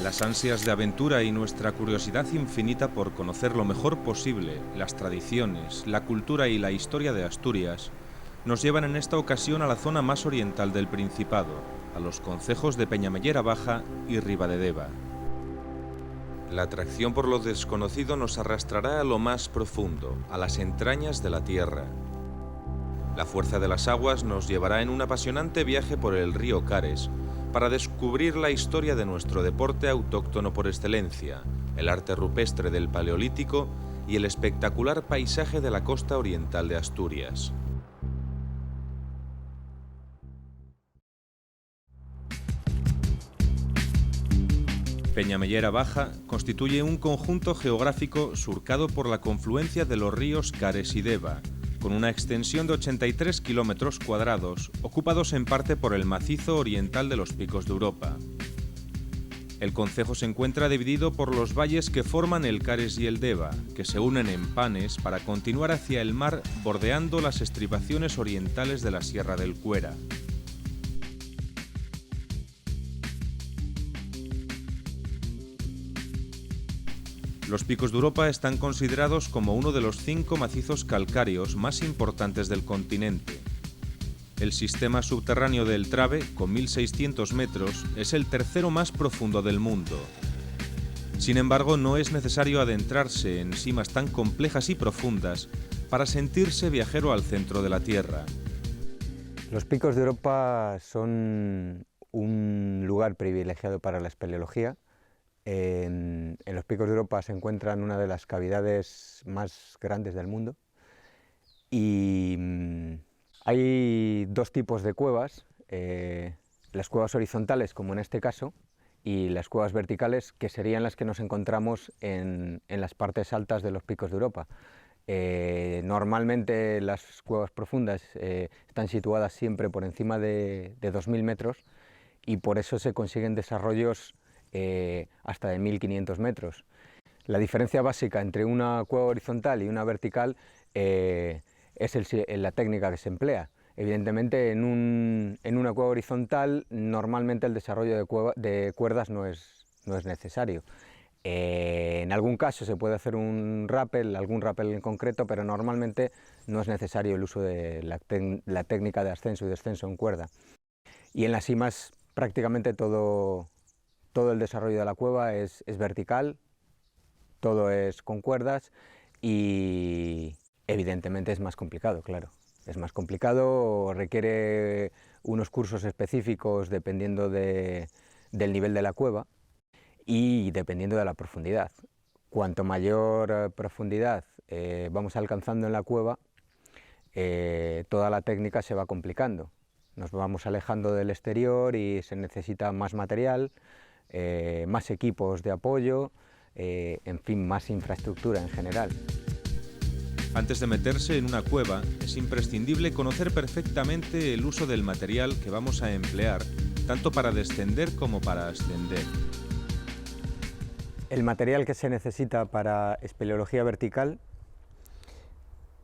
Las ansias de aventura y nuestra curiosidad infinita por conocer lo mejor posible las tradiciones, la cultura y la historia de Asturias nos llevan en esta ocasión a la zona más oriental del Principado, a los concejos de Peñamellera Baja y Ribadedeva. La atracción por lo desconocido nos arrastrará a lo más profundo, a las entrañas de la tierra. La fuerza de las aguas nos llevará en un apasionante viaje por el río Cares para descubrir la historia de nuestro deporte autóctono por excelencia, el arte rupestre del Paleolítico y el espectacular paisaje de la costa oriental de Asturias. Peñamellera Baja constituye un conjunto geográfico surcado por la confluencia de los ríos Cares y Deva, con una extensión de 83 kilómetros cuadrados, ocupados en parte por el macizo oriental de los Picos de Europa. El concejo se encuentra dividido por los valles que forman el Cares y el Deva, que se unen en Panes para continuar hacia el mar bordeando las estribaciones orientales de la Sierra del Cuera. Los Picos de Europa están considerados como uno de los 5 macizos calcáreos más importantes del continente. El sistema subterráneo del Trave, con 1.600 metros, es el tercero más profundo del mundo. Sin embargo, no es necesario adentrarse en simas tan complejas y profundas para sentirse viajero al centro de la Tierra. Los Picos de Europa son un lugar privilegiado para la espeleología. En los Picos de Europa se encuentran una de las cavidades más grandes del mundo y hay dos tipos de cuevas, las cuevas horizontales, como en este caso, y las cuevas verticales, que serían las que nos encontramos en las partes altas de los Picos de Europa. Normalmente las cuevas profundas están situadas siempre por encima de 2.000 metros y por eso se consiguen desarrollos hasta de 1.500 metros. La diferencia básica entre una cueva horizontal y una vertical es la técnica que se emplea. Evidentemente, en una cueva horizontal normalmente el desarrollo de cuerdas no es necesario. En algún caso se puede hacer algún rappel en concreto, pero normalmente no es necesario el uso de la técnica de ascenso y descenso en cuerda. Y en las cimas prácticamente todo el desarrollo de la cueva es vertical, todo es con cuerdas y evidentemente es más complicado, claro. Es más complicado, requiere unos cursos específicos dependiendo del nivel de la cueva y dependiendo de la profundidad. Cuanto mayor profundidad vamos alcanzando en la cueva, toda la técnica se va complicando. Nos vamos alejando del exterior y se necesita más material, más equipos de apoyo, en fin, más infraestructura en general. Antes de meterse en una cueva, es imprescindible conocer perfectamente el uso del material que vamos a emplear, tanto para descender como para ascender. El material que se necesita para espeleología vertical: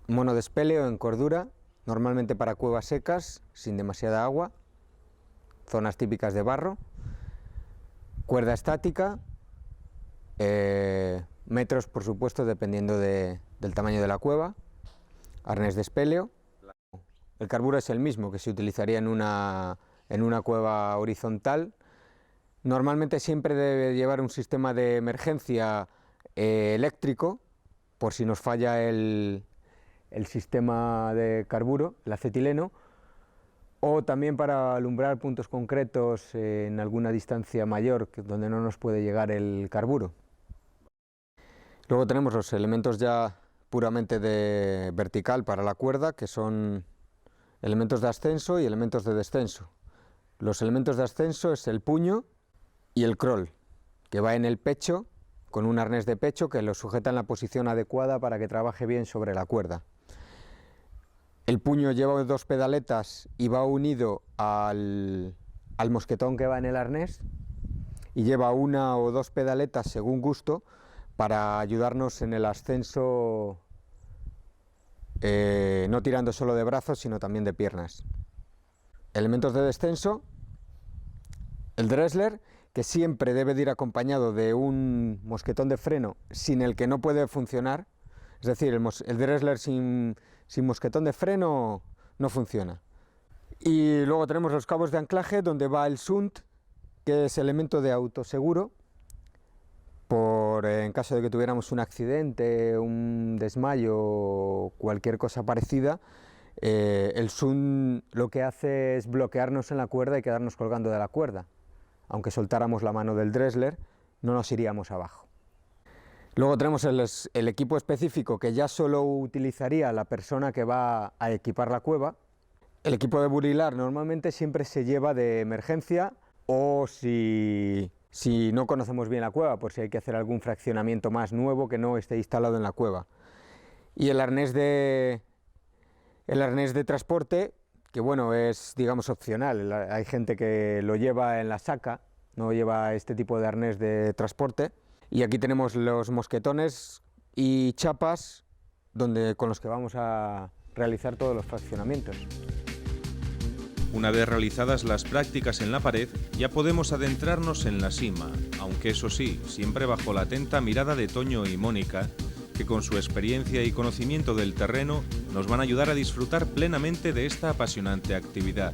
mono de espeleo en cordura, normalmente para cuevas secas, sin demasiada agua, zonas típicas de barro, cuerda estática, metros por supuesto dependiendo del tamaño de la cueva, arnés de espeleo. El carburo es el mismo que se utilizaría en una cueva horizontal. Normalmente siempre debe llevar un sistema de emergencia eléctrico por si nos falla el sistema de carburo, el acetileno, o también para alumbrar puntos concretos en alguna distancia mayor donde no nos puede llegar el carburo. Luego tenemos los elementos ya puramente de vertical para la cuerda, que son elementos de ascenso y elementos de descenso. Los elementos de ascenso es el puño y el crawl, que va en el pecho con un arnés de pecho que lo sujeta en la posición adecuada para que trabaje bien sobre la cuerda. El puño lleva 2 pedaletas y va unido al mosquetón que va en el arnés, y lleva 1 o 2 pedaletas según gusto para ayudarnos en el ascenso, no tirando solo de brazos sino también de piernas. Elementos de descenso: el Dressler, que siempre debe de ir acompañado de un mosquetón de freno sin el que no puede funcionar. Es decir, el Dressler sin mosquetón de freno no funciona. Y luego tenemos los cabos de anclaje donde va el shunt, que es elemento de autoseguro, en caso de que tuviéramos un accidente, un desmayo o cualquier cosa parecida. El shunt lo que hace es bloquearnos en la cuerda y quedarnos colgando de la cuerda. Aunque soltáramos la mano del Dressler, no nos iríamos abajo. Luego tenemos el equipo específico que ya solo utilizaría la persona que va a equipar la cueva. El equipo de burilar normalmente siempre se lleva de emergencia, o si no conocemos bien la cueva, por si hay que hacer algún fraccionamiento más nuevo que no esté instalado en la cueva. Y el arnés de transporte, que bueno, es digamos opcional. Hay gente que lo lleva en la saca, no lleva este tipo de arnés de transporte. Y aquí tenemos los mosquetones y chapas con los que vamos a realizar todos los fraccionamientos. Una vez realizadas las prácticas en la pared, ya podemos adentrarnos en la sima, aunque eso sí, siempre bajo la atenta mirada de Toño y Mónica, que con su experiencia y conocimiento del terreno nos van a ayudar a disfrutar plenamente de esta apasionante actividad.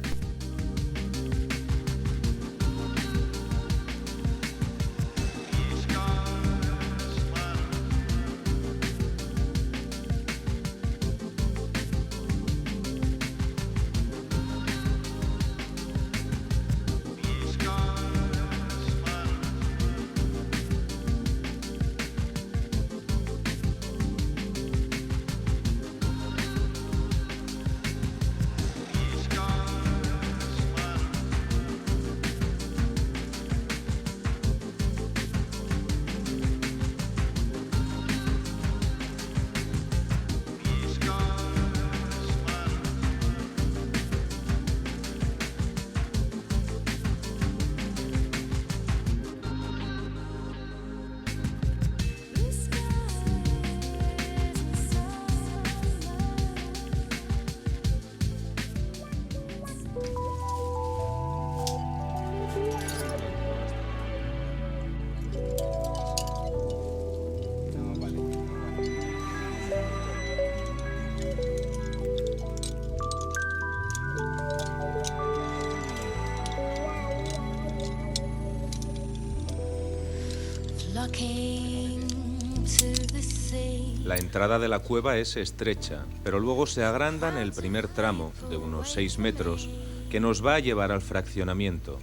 La entrada de la cueva es estrecha, pero luego se agranda en el primer tramo, de unos 6 metros, que nos va a llevar al fraccionamiento.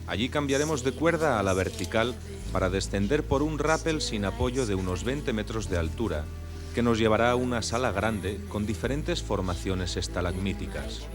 Allí cambiaremos de cuerda a la vertical para descender por un rappel sin apoyo de unos 20 metros de altura, que nos llevará a una sala grande con diferentes formaciones estalagmíticas.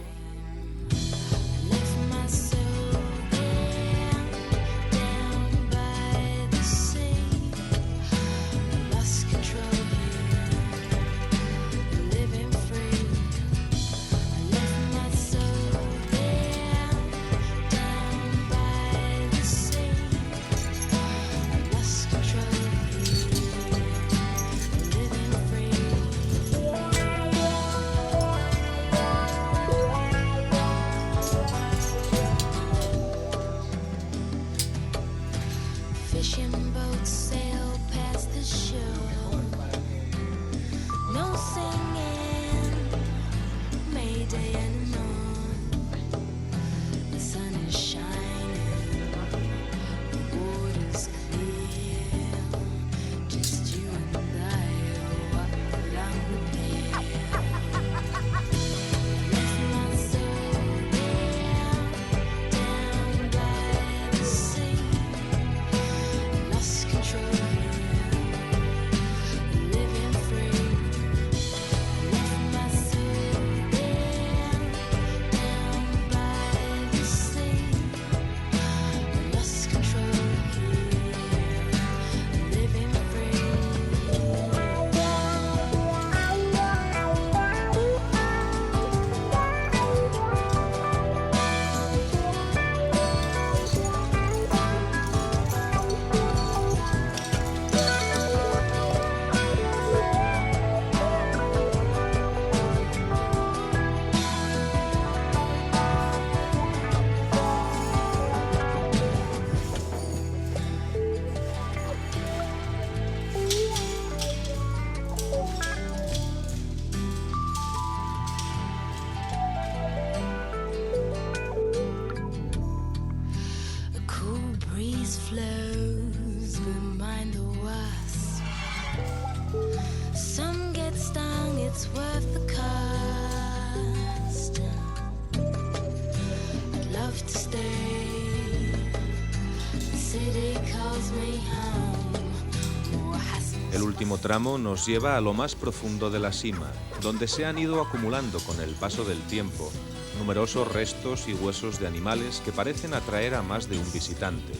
El último tramo nos lleva a lo más profundo de la sima, donde se han ido acumulando con el paso del tiempo numerosos restos y huesos de animales que parecen atraer a más de un visitante.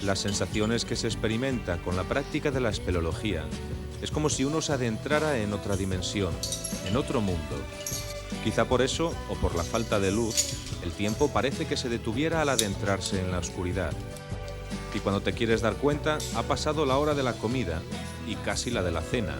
Las sensaciones que se experimentan con la práctica de la espeleología es como si uno se adentrara en otra dimensión, en otro mundo. Quizá por eso, o por la falta de luz, el tiempo parece que se detuviera al adentrarse en la oscuridad. Y cuando te quieres dar cuenta, ha pasado la hora de la comida y casi la de la cena.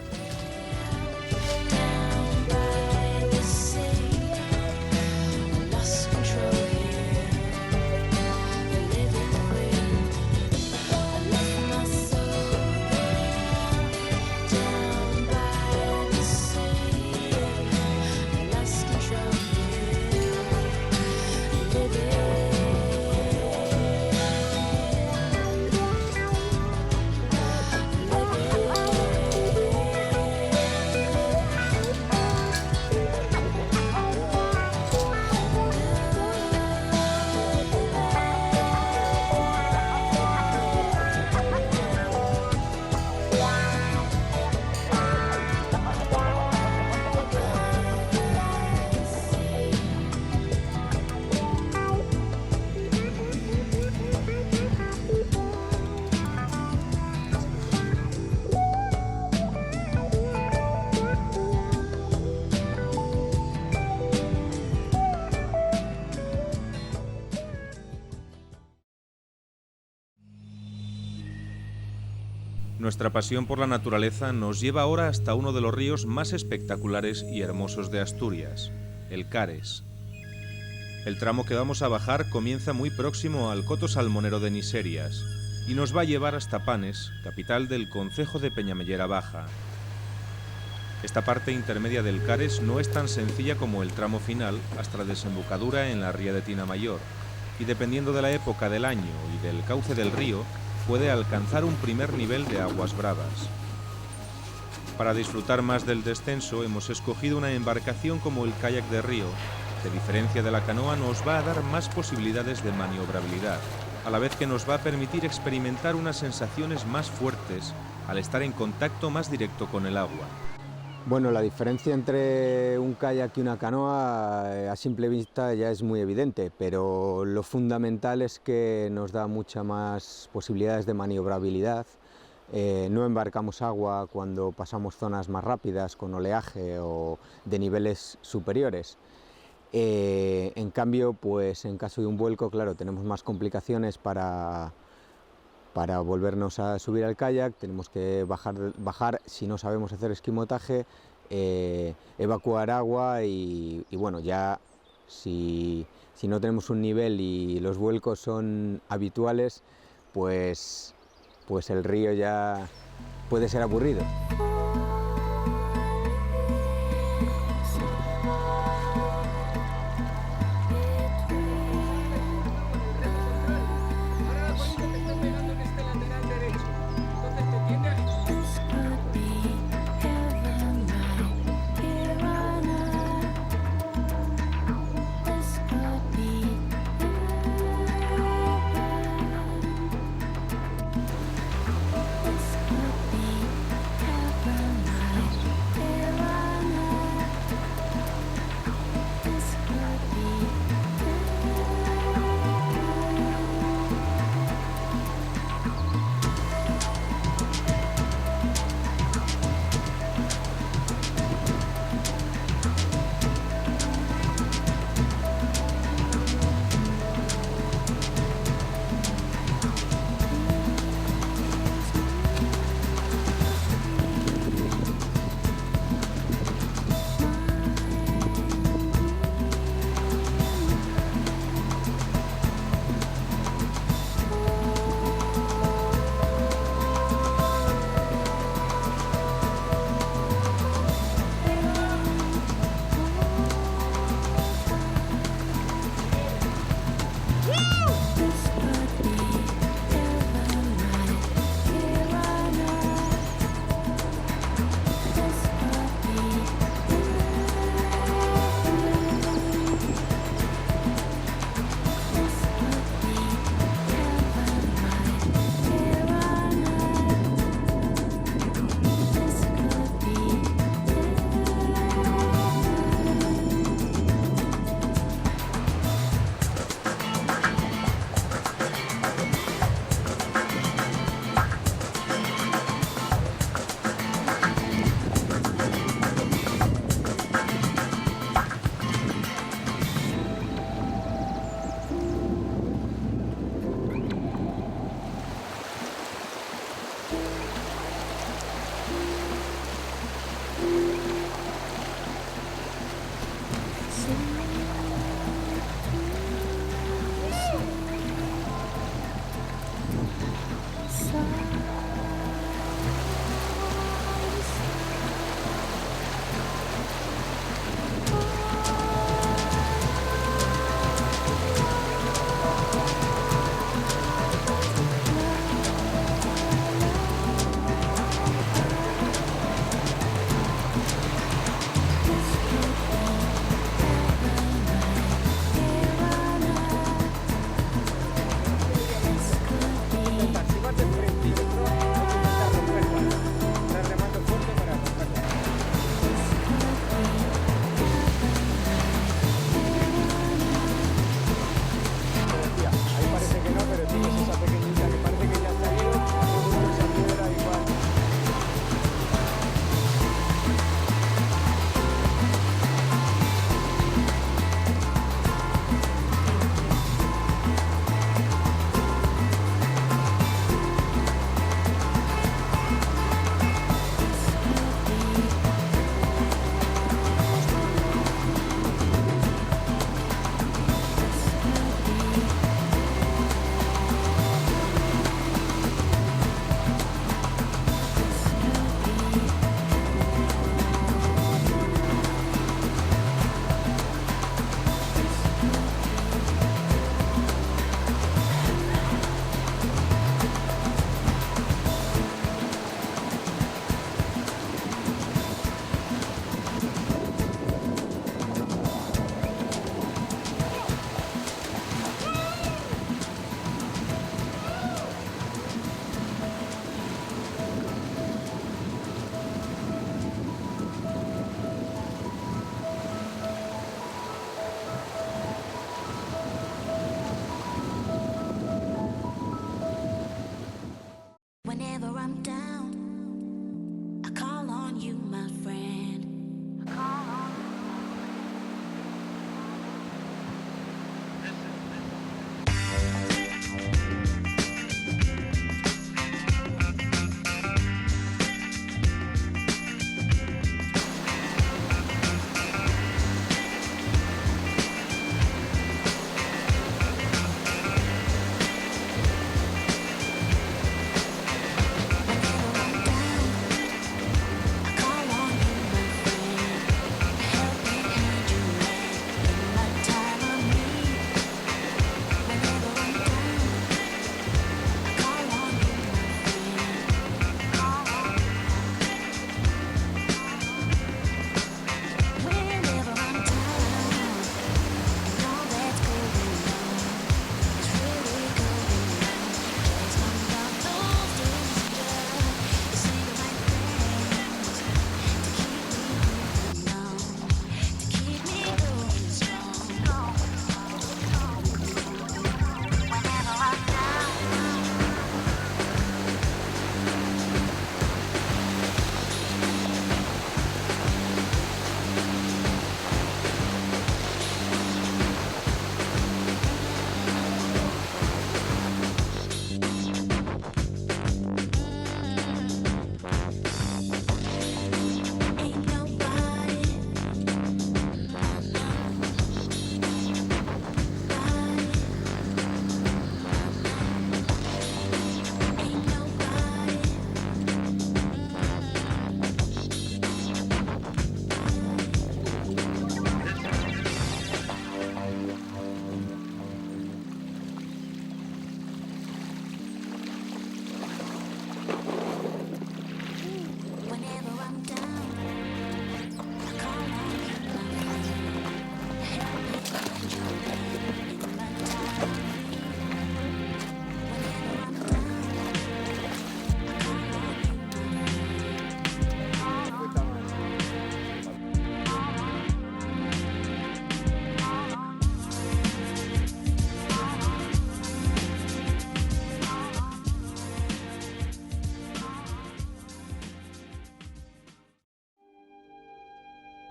Nuestra pasión por la naturaleza nos lleva ahora hasta uno de los ríos más espectaculares y hermosos de Asturias, el Cares. El tramo que vamos a bajar comienza muy próximo al coto salmonero de Niserias y nos va a llevar hasta Panes, capital del concejo de Peñamellera Baja. Esta parte intermedia del Cares no es tan sencilla como el tramo final hasta la desembocadura en la ría de Tinamayor, y dependiendo de la época del año y del cauce del río, puede alcanzar un primer nivel de aguas bravas. Para disfrutar más del descenso hemos escogido una embarcación como el kayak de río, que a diferencia de la canoa nos va a dar más posibilidades de maniobrabilidad, a la vez que nos va a permitir experimentar unas sensaciones más fuertes al estar en contacto más directo con el agua. Bueno, la diferencia entre un kayak y una canoa a simple vista ya es muy evidente, pero lo fundamental es que nos da muchas más posibilidades de maniobrabilidad. No embarcamos agua cuando pasamos zonas más rápidas con oleaje o de niveles superiores. En cambio, pues en caso de un vuelco, claro, tenemos más complicaciones para volvernos a subir al kayak, tenemos que bajar si no sabemos hacer esquimotaje, evacuar agua y bueno, ya si no tenemos un nivel y los vuelcos son habituales, pues el río ya puede ser aburrido.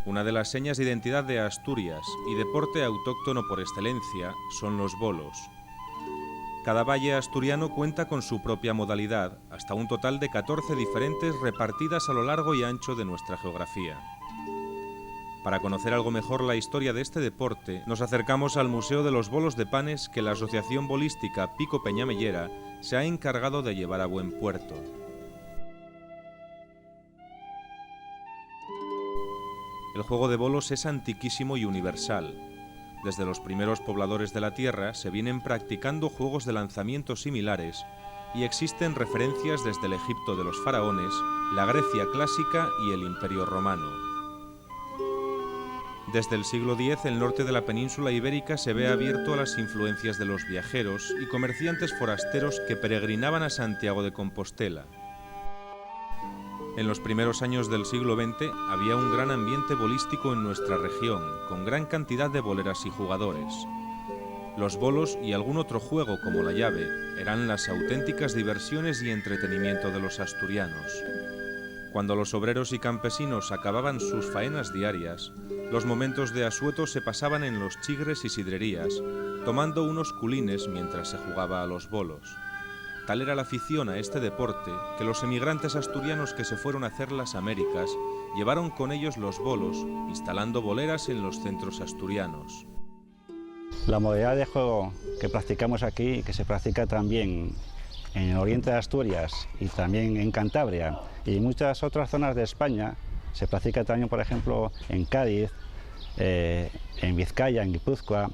Una de las señas de identidad de Asturias y deporte autóctono por excelencia son los bolos. Cada valle asturiano cuenta con su propia modalidad, hasta un total de 14 diferentes repartidas a lo largo y ancho de nuestra geografía. Para conocer algo mejor la historia de este deporte, nos acercamos al Museo de los Bolos de Panes que la Asociación Bolística Pico Peñamellera se ha encargado de llevar a buen puerto. El juego de bolos es antiquísimo y universal. Desde los primeros pobladores de la tierra se vienen practicando juegos de lanzamiento similares y existen referencias desde el Egipto de los faraones, la Grecia clásica y el Imperio romano. Desde el siglo X el norte de la península ibérica se ve abierto a las influencias de los viajeros y comerciantes forasteros que peregrinaban a Santiago de Compostela. En los primeros años del siglo XX había un gran ambiente bolístico en nuestra región, con gran cantidad de boleras y jugadores. Los bolos y algún otro juego como la llave eran las auténticas diversiones y entretenimiento de los asturianos. Cuando los obreros y campesinos acababan sus faenas diarias, los momentos de asueto se pasaban en los chigres y sidrerías, tomando unos culines mientras se jugaba a los bolos. Tal era la afición a este deporte que los emigrantes asturianos que se fueron a hacer las Américas llevaron con ellos los bolos, instalando boleras en los centros asturianos. La modalidad de juego que practicamos aquí y que se practica también en el oriente de Asturias y también en Cantabria y en muchas otras zonas de España, se practica también, por ejemplo, en Cádiz, en Vizcaya, en Guipúzcoa,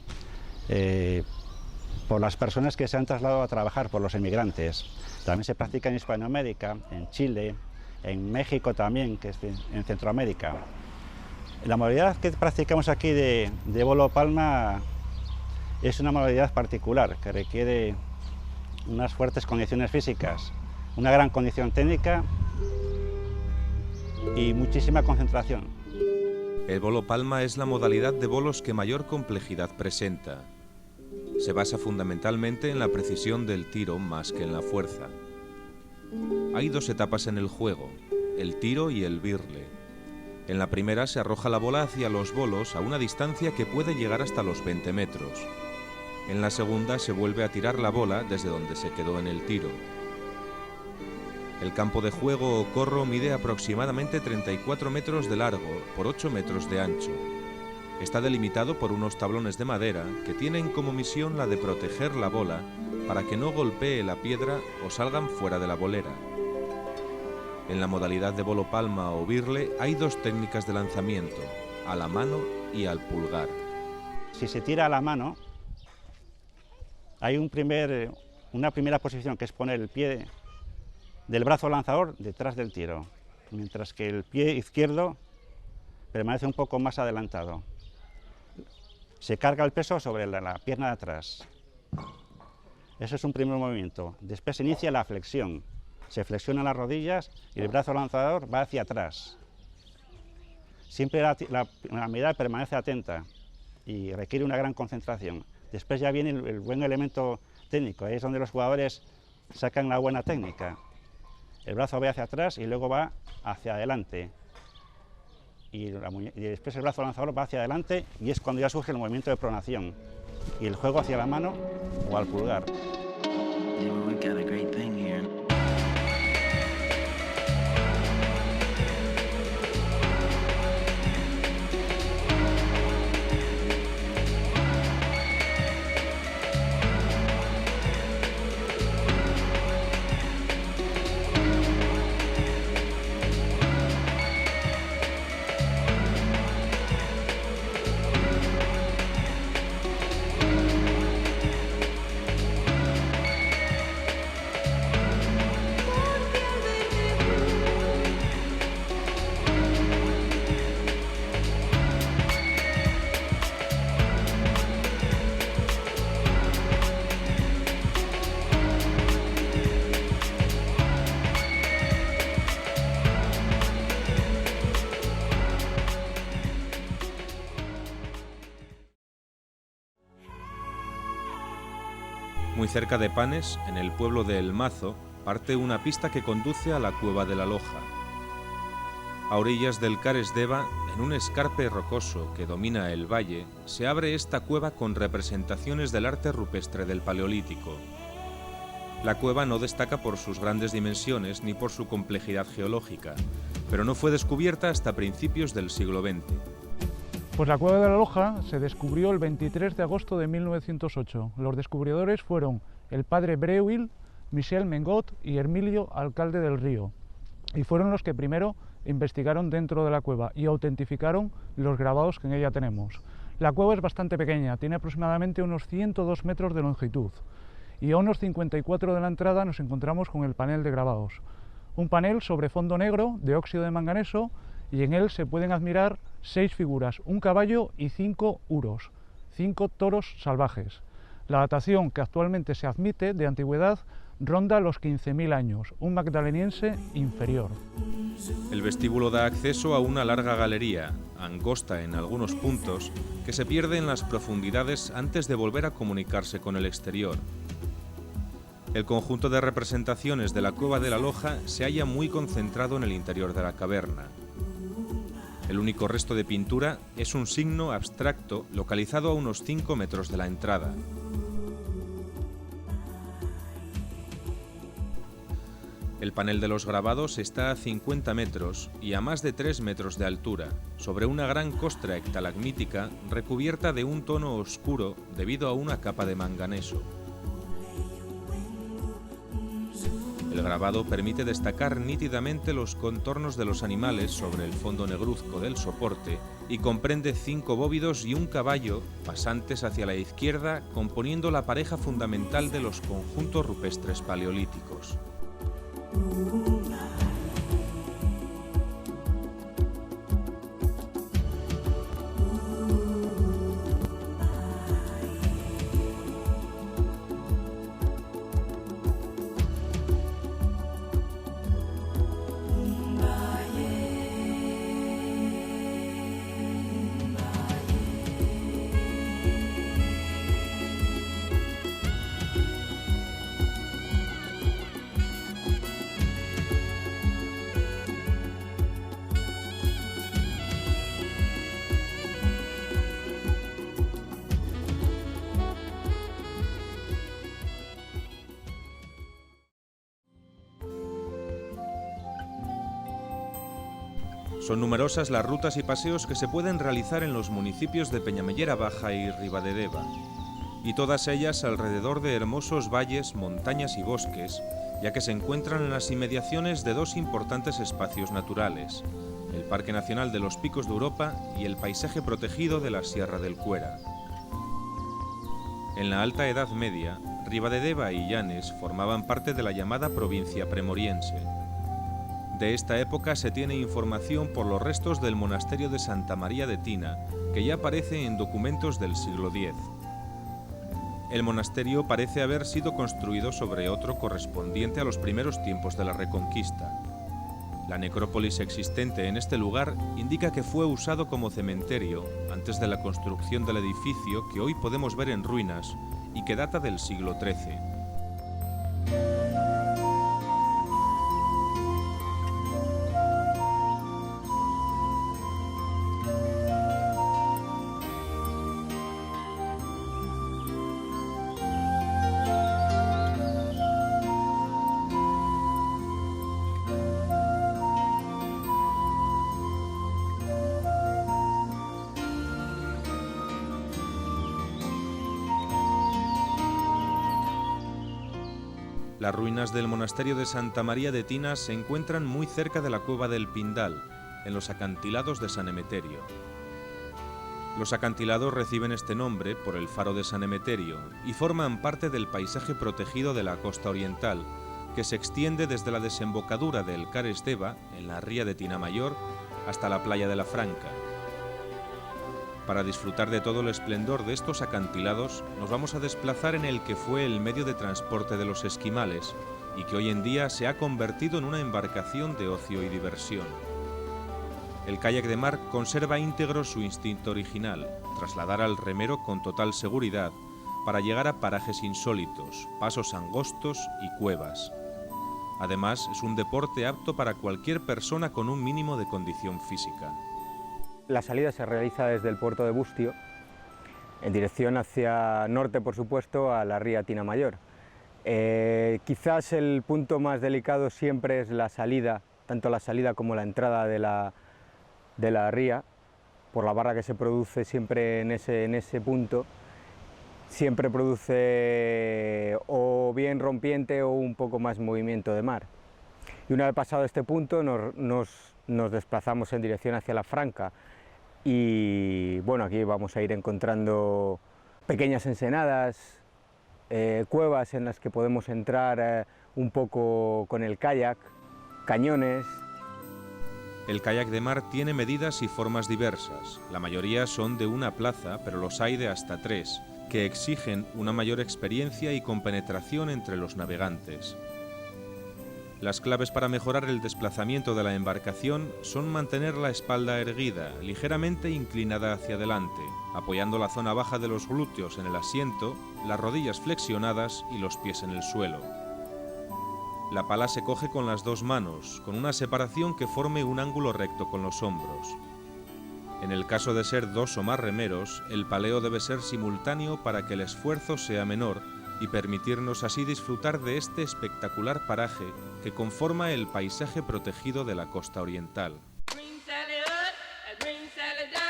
por las personas que se han trasladado a trabajar, por los emigrantes. También se practica en Hispanoamérica, en Chile, en México también, que es en Centroamérica. La modalidad que practicamos aquí de bolo palma es una modalidad particular que requiere unas fuertes condiciones físicas, una gran condición técnica y muchísima concentración. El bolo palma es la modalidad de bolos que mayor complejidad presenta. Se basa fundamentalmente en la precisión del tiro más que en la fuerza. Hay dos etapas en el juego, el tiro y el birle. En la primera se arroja la bola hacia los bolos a una distancia que puede llegar hasta los 20 metros. En la segunda se vuelve a tirar la bola desde donde se quedó en el tiro. El campo de juego o corro mide aproximadamente 34 metros de largo por 8 metros de ancho. Está delimitado por unos tablones de madera que tienen como misión la de proteger la bola para que no golpee la piedra o salgan fuera de la bolera. En la modalidad de bolo palma o birle hay dos técnicas de lanzamiento, a la mano y al pulgar. Si se tira a la mano, hay una primera posición que es poner el pie del brazo lanzador detrás del tiro, mientras que el pie izquierdo permanece un poco más adelantado. Se carga el peso sobre la pierna de atrás. Ese es un primer movimiento. Después se inicia la flexión. Se flexionan las rodillas y el brazo lanzador va hacia atrás. Siempre la mirada permanece atenta y requiere una gran concentración. Después ya viene el buen elemento técnico, ahí es donde los jugadores sacan la buena técnica. El brazo va hacia atrás y luego va hacia adelante. Y después el brazo lanzador va hacia adelante y es cuando ya surge el movimiento de pronación y el juego hacia la mano o al pulgar. Muy cerca de Panes, en el pueblo de El Mazo, parte una pista que conduce a la Cueva de la Loja. A orillas del Cares d'Eva, en un escarpe rocoso que domina el valle, se abre esta cueva con representaciones del arte rupestre del Paleolítico. La cueva no destaca por sus grandes dimensiones ni por su complejidad geológica, pero no fue descubierta hasta principios del siglo XX. Pues la Cueva de la Loja se descubrió el 23 de agosto de 1908. Los descubridores fueron el padre Breuil, Michel Mengot y Hermilio, alcalde del Río, y fueron los que primero investigaron dentro de la cueva y autentificaron los grabados que en ella tenemos. La cueva es bastante pequeña, tiene aproximadamente unos 102 metros de longitud, y a unos 54 de la entrada nos encontramos con el panel de grabados. Un panel sobre fondo negro de óxido de manganeso, y en él se pueden admirar 6 figuras, un caballo y 5 uros, 5 toros salvajes. La datación que actualmente se admite de antigüedad ronda los 15.000 años, un magdaleniense inferior. El vestíbulo da acceso a una larga galería, angosta en algunos puntos, que se pierde en las profundidades antes de volver a comunicarse con el exterior. El conjunto de representaciones de la Cueva de la Loja se halla muy concentrado en el interior de la caverna. El único resto de pintura es un signo abstracto localizado a unos 5 metros de la entrada. El panel de los grabados está a 50 metros y a más de 3 metros de altura, sobre una gran costra estalagmítica recubierta de un tono oscuro debido a una capa de manganeso. El grabado permite destacar nítidamente los contornos de los animales sobre el fondo negruzco del soporte y comprende 5 bóvidos y un caballo pasantes hacia la izquierda, componiendo la pareja fundamental de los conjuntos rupestres paleolíticos. Son numerosas las rutas y paseos que se pueden realizar en los municipios de Peñamellera Baja y Ribadedeva, y todas ellas alrededor de hermosos valles, montañas y bosques, ya que se encuentran en las inmediaciones de 2 importantes espacios naturales, el Parque Nacional de los Picos de Europa y el paisaje protegido de la Sierra del Cuera. En la Alta Edad Media, Ribadedeva y Llanes formaban parte de la llamada provincia premoriense. De esta época se tiene información por los restos del monasterio de Santa María de Tina, que ya aparece en documentos del siglo X. El monasterio parece haber sido construido sobre otro correspondiente a los primeros tiempos de la Reconquista. La necrópolis existente en este lugar indica que fue usado como cementerio antes de la construcción del edificio que hoy podemos ver en ruinas y que data del siglo XIII. Las ruinas del monasterio de Santa María de Tina se encuentran muy cerca de la cueva del Pindal, en los acantilados de San Emeterio. Los acantilados reciben este nombre por el faro de San Emeterio y forman parte del paisaje protegido de la costa oriental, que se extiende desde la desembocadura del Cares d'Eva, en la ría de Tinamayor, hasta la playa de la Franca. Para disfrutar de todo el esplendor de estos acantilados, nos vamos a desplazar en el que fue el medio de transporte de los esquimales y que hoy en día se ha convertido en una embarcación de ocio y diversión. El kayak de mar conserva íntegro su instinto original, trasladar al remero con total seguridad para llegar a parajes insólitos, pasos angostos y cuevas. Además, es un deporte apto para cualquier persona con un mínimo de condición física. La salida se realiza desde el puerto de Bustio, en dirección hacia norte, por supuesto, a la ría Tina Mayor. Quizás el punto más delicado siempre es la salida, tanto la salida como la entrada de la ría, por la barra que se produce siempre en ese punto. Siempre produce o bien rompiente o un poco más movimiento de mar. Y una vez pasado este punto nos desplazamos en dirección hacia la Franca y bueno, aquí vamos a ir encontrando pequeñas ensenadas, cuevas en las que podemos entrar un poco con el kayak, cañones. El kayak de mar tiene medidas y formas diversas. La mayoría son de una plaza, pero los hay de hasta 3, que exigen una mayor experiencia y compenetración entre los navegantes. Las claves para mejorar el desplazamiento de la embarcación son mantener la espalda erguida, ligeramente inclinada hacia adelante, apoyando la zona baja de los glúteos en el asiento, las rodillas flexionadas y los pies en el suelo. La pala se coge con las 2 manos, con una separación que forme un ángulo recto con los hombros. En el caso de ser 2 o más remeros, el paleo debe ser simultáneo para que el esfuerzo sea menor y permitirnos así disfrutar de este espectacular paraje que conforma el paisaje protegido de la costa oriental. Green Sally up, green Sally down.